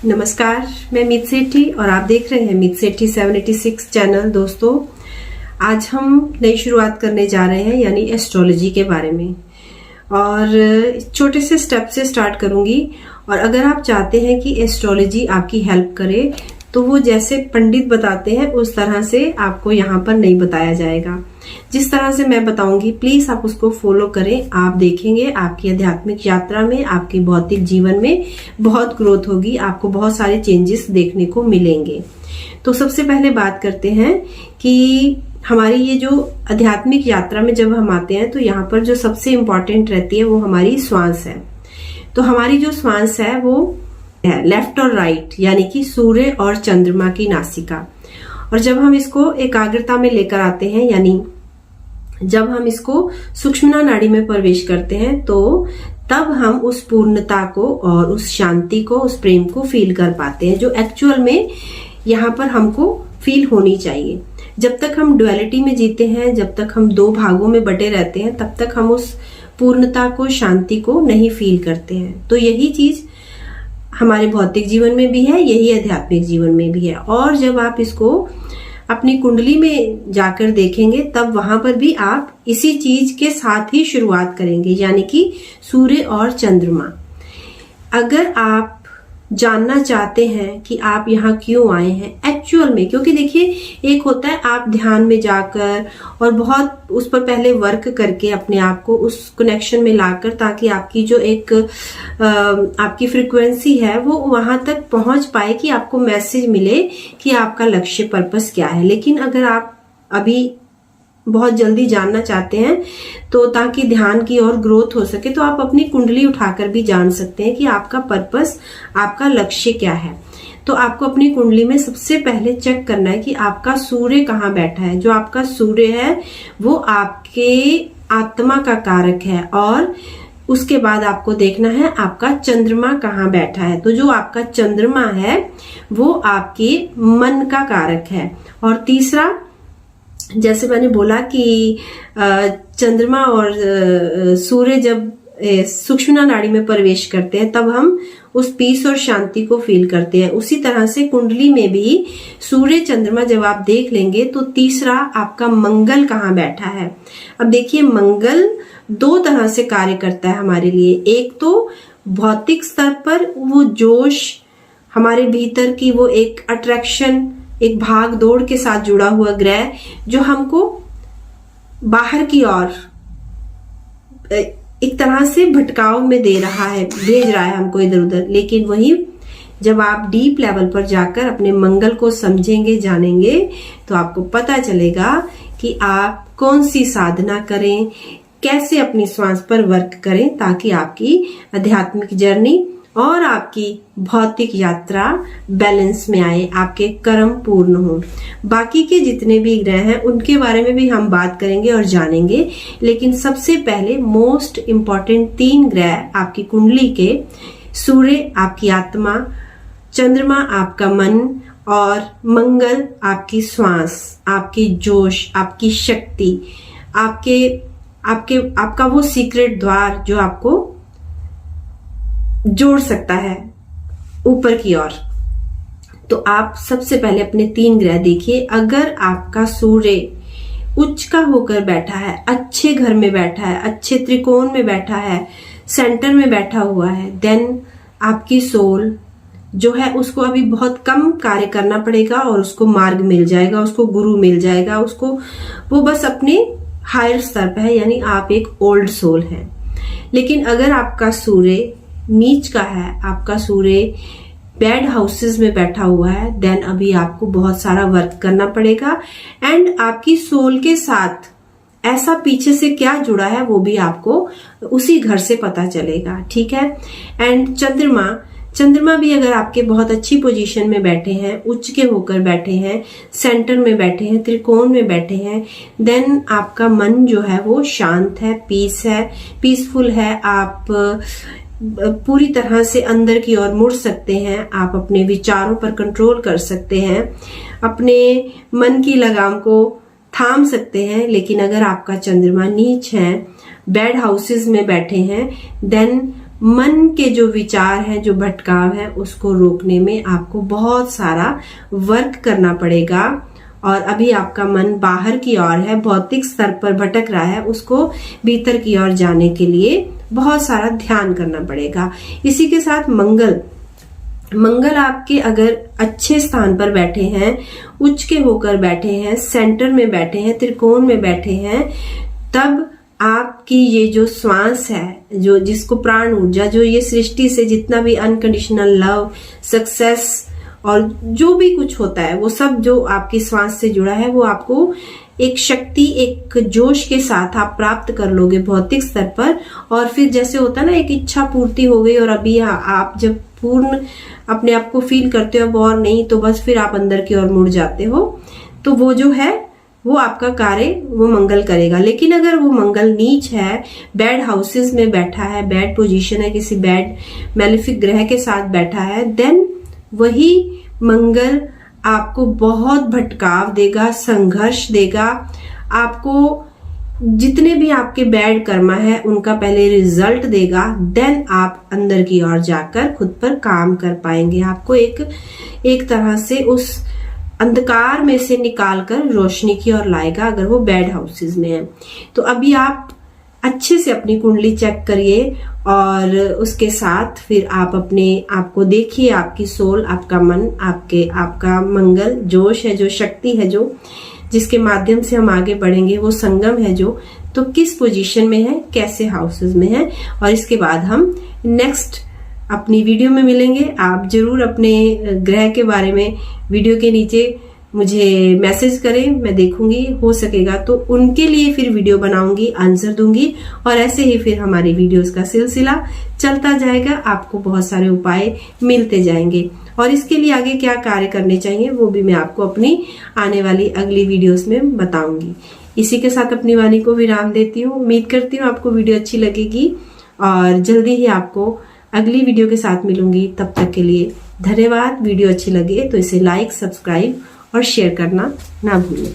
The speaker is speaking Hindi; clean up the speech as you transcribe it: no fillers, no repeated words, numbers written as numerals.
नमस्कार, मैं मीत सेठी और आप देख रहे हैं मीत सेठी 786 चैनल। दोस्तों, आज हम नई शुरुआत करने जा रहे हैं, यानी एस्ट्रोलॉजी के बारे में। और छोटे से स्टेप से स्टार्ट करूंगी। और अगर आप चाहते हैं कि एस्ट्रोलॉजी आपकी हेल्प करे, तो वो जैसे पंडित बताते हैं उस तरह से आपको यहाँ पर नहीं बताया जाएगा। जिस तरह से मैं बताऊंगी, प्लीज आप उसको फॉलो करें। आप देखेंगे आपकी आध्यात्मिक यात्रा में, आपकी भौतिक जीवन में बहुत ग्रोथ होगी, आपको बहुत सारे चेंजेस देखने को मिलेंगे। तो सबसे पहले बात करते हैं कि हमारी ये जो आध्यात्मिक यात्रा में जब हम आते हैं, तो यहाँ पर जो सबसे इम्पोर्टेंट रहती है वो हमारी श्वास है। तो हमारी जो श्वास है वो है लेफ्ट और राइट, यानी कि सूर्य और चंद्रमा की नासिका। और जब हम इसको एकाग्रता में लेकर आते हैं, यानी जब हम इसको सूक्ष्म नाड़ी में प्रवेश करते हैं, तो तब हम उस पूर्णता को और उस शांति को, उस प्रेम को फील कर पाते हैं, जो एक्चुअल में यहाँ पर हमको फील होनी चाहिए। जब तक हम डुअलिटी में जीते हैं, जब तक हम दो भागों में बटे रहते हैं, तब तक हम उस पूर्णता को, शांति को नहीं फील करते हैं। तो यही चीज हमारे भौतिक जीवन में भी है, यही आध्यात्मिक जीवन में भी है। और जब आप इसको अपनी कुंडली में जाकर देखेंगे, तब वहां पर भी आप इसी चीज के साथ ही शुरुआत करेंगे, यानी कि सूर्य और चंद्रमा। अगर आप जानना चाहते हैं कि आप यहाँ क्यों आए हैं एक्चुअल में, क्योंकि देखिए, एक होता है आप ध्यान में जाकर और बहुत उस पर पहले वर्क करके अपने आप को उस कनेक्शन में लाकर, ताकि आपकी जो एक आपकी फ्रीक्वेंसी है वो वहां तक पहुंच पाए कि आपको मैसेज मिले कि आपका लक्ष्य, पर्पस क्या है। लेकिन अगर आप अभी बहुत जल्दी जानना चाहते हैं, तो ताकि ध्यान की और ग्रोथ हो सके, तो आप अपनी कुंडली उठाकर भी जान सकते हैं कि आपका पर्पस, आपका लक्ष्य क्या है। तो आपको अपनी कुंडली में सबसे पहले चेक करना है कि आपका सूर्य कहाँ बैठा है। जो आपका सूर्य है वो आपके आत्मा का कारक है। और उसके बाद आपको देखना है आपका चंद्रमा कहाँ बैठा है। तो जो आपका चंद्रमा है वो आपके मन का कारक है। और तीसरा, जैसे मैंने बोला कि चंद्रमा और सूर्य जब सूक्ष्म नाड़ी में प्रवेश करते हैं, तब हम उस पीस और शांति को फील करते हैं। उसी तरह से कुंडली में भी सूर्य चंद्रमा जब आप देख लेंगे, तो तीसरा आपका मंगल कहाँ बैठा है। अब देखिए, मंगल दो तरह से कार्य करता है हमारे लिए। एक तो भौतिक स्तर पर वो जोश, हमारे भीतर की वो एक अट्रैक्शन, एक भाग दौड़ के साथ जुड़ा हुआ ग्रह, जो हमको बाहर की ओर एक तरह से भटकाव में दे रहा है, भेज रहा है हमको इधर उधर। लेकिन वही जब आप डीप लेवल पर जाकर अपने मंगल को समझेंगे, जानेंगे, तो आपको पता चलेगा कि आप कौन सी साधना करें, कैसे अपनी श्वास पर वर्क करें, ताकि आपकी आध्यात्मिक जर्नी और आपकी भौतिक यात्रा बैलेंस में आए, आपके कर्म पूर्ण हो। बाकी के जितने भी ग्रह हैं उनके बारे में भी हम बात करेंगे और जानेंगे। लेकिन सबसे पहले मोस्ट इम्पॉर्टेंट 3 ग्रह आपकी कुंडली के, सूर्य आपकी आत्मा, चंद्रमा आपका मन और मंगल आपकी श्वास, आपकी जोश, आपकी शक्ति, आपका वो सीक्रेट द्वार जो आपको जोड़ सकता है ऊपर की ओर। तो आप सबसे पहले अपने 3 ग्रह देखिए। अगर आपका सूर्य उच्च का होकर बैठा है, अच्छे घर में बैठा है, अच्छे त्रिकोण में बैठा है, सेंटर में बैठा हुआ है, देन आपकी सोल जो है उसको अभी बहुत कम कार्य करना पड़ेगा और उसको मार्ग मिल जाएगा, उसको गुरु मिल जाएगा, उसको वो बस अपने हायर स्तर पे है, यानी आप एक ओल्ड सोल है। लेकिन अगर आपका सूर्य नीच का है, आपका सूर्य बैड हाउसेस में बैठा हुआ है, देन अभी आपको बहुत सारा वर्क करना पड़ेगा। एंड आपकी सोल के साथ ऐसा पीछे से क्या जुड़ा है वो भी आपको उसी घर से पता चलेगा, ठीक है। एंड चंद्रमा भी अगर आपके बहुत अच्छी पोजीशन में बैठे हैं, उच्च के होकर बैठे हैं, सेंटर में बैठे हैं, त्रिकोण में बैठे हैं, देन आपका मन जो है वो शांत है, पीसफुल है। आप पूरी तरह से अंदर की ओर मुड़ सकते हैं, आप अपने विचारों पर कंट्रोल कर सकते हैं, अपने मन की लगाम को थाम सकते हैं। लेकिन अगर आपका चंद्रमा नीच है, बैड हाउसेस में बैठे हैं, देन मन के जो विचार हैं, जो भटकाव है, उसको रोकने में आपको बहुत सारा वर्क करना पड़ेगा। और अभी आपका मन बाहर की ओर है, भौतिक स्तर पर भटक रहा है, उसको भीतर की ओर जाने के लिए बहुत सारा ध्यान करना पड़ेगा। इसी के साथ मंगल आपके अगर अच्छे स्थान पर बैठे हैं, उच्च के होकर बैठे हैं, सेंटर में बैठे हैं, त्रिकोण में बैठे हैं, तब आपकी ये जो श्वास है, जो जिसको प्राण ऊर्जा, जो ये सृष्टि से जितना भी अनकंडीशनल लव, सक्सेस और जो भी कुछ होता है, वो सब जो आपकी श्वास से जुड़ा है, वो आपको एक शक्ति, एक जोश के साथ आप प्राप्त कर लोगे भौतिक स्तर पर। और फिर जैसे होता है ना, एक इच्छा पूर्ति हो गई और अभी आप जब पूर्ण अपने आप को फील करते हो अब और नहीं, तो बस फिर आप अंदर की ओर मुड़ जाते हो। तो वो जो है वो आपका कार्य वो मंगल करेगा। लेकिन अगर वो मंगल नीच है, बैड हाउसेस में बैठा है, बैड पोजीशन है, किसी बैड मैलिफिक ग्रह के साथ बैठा है, देन वही मंगल आपको बहुत भटकाव देगा, संघर्ष देगा। आपको जितने भी आपके बैड कर्मा है उनका पहले रिजल्ट देगा, देन आप अंदर की ओर जाकर खुद पर काम कर पाएंगे। आपको एक तरह से उस अंधकार में से निकालकर रोशनी की ओर लाएगा अगर वो बैड हाउसेस में है। तो अभी आप अच्छे से अपनी कुंडली चेक करिए और उसके साथ फिर आप अपने आप को देखिए, आपकी सोल, आपका मन, आपका मंगल जोश है, जो शक्ति है, जो जिसके माध्यम से हम आगे बढ़ेंगे, वो संगम है जो, तो किस पोजीशन में है, कैसे हाउसेस में है। और इसके बाद हम नेक्स्ट अपनी वीडियो में मिलेंगे। आप जरूर अपने ग्रह के बारे में वीडियो के नीचे मुझे मैसेज करें, मैं देखूंगी, हो सकेगा तो उनके लिए फिर वीडियो बनाऊंगी, आंसर दूंगी। और ऐसे ही फिर हमारी वीडियोस का सिलसिला चलता जाएगा, आपको बहुत सारे उपाय मिलते जाएंगे। और इसके लिए आगे क्या कार्य करने चाहिए वो भी मैं आपको अपनी आने वाली अगली वीडियोस में बताऊंगी। इसी के साथ अपनी वाणी को विराम देती हूँ। उम्मीद करती हूँ आपको वीडियो अच्छी लगेगी और जल्दी ही आपको अगली वीडियो के साथ मिलूंगी। तब तक के लिए धन्यवाद। वीडियो अच्छी लगे तो इसे लाइक, सब्सक्राइब और शेयर करना ना भूलें।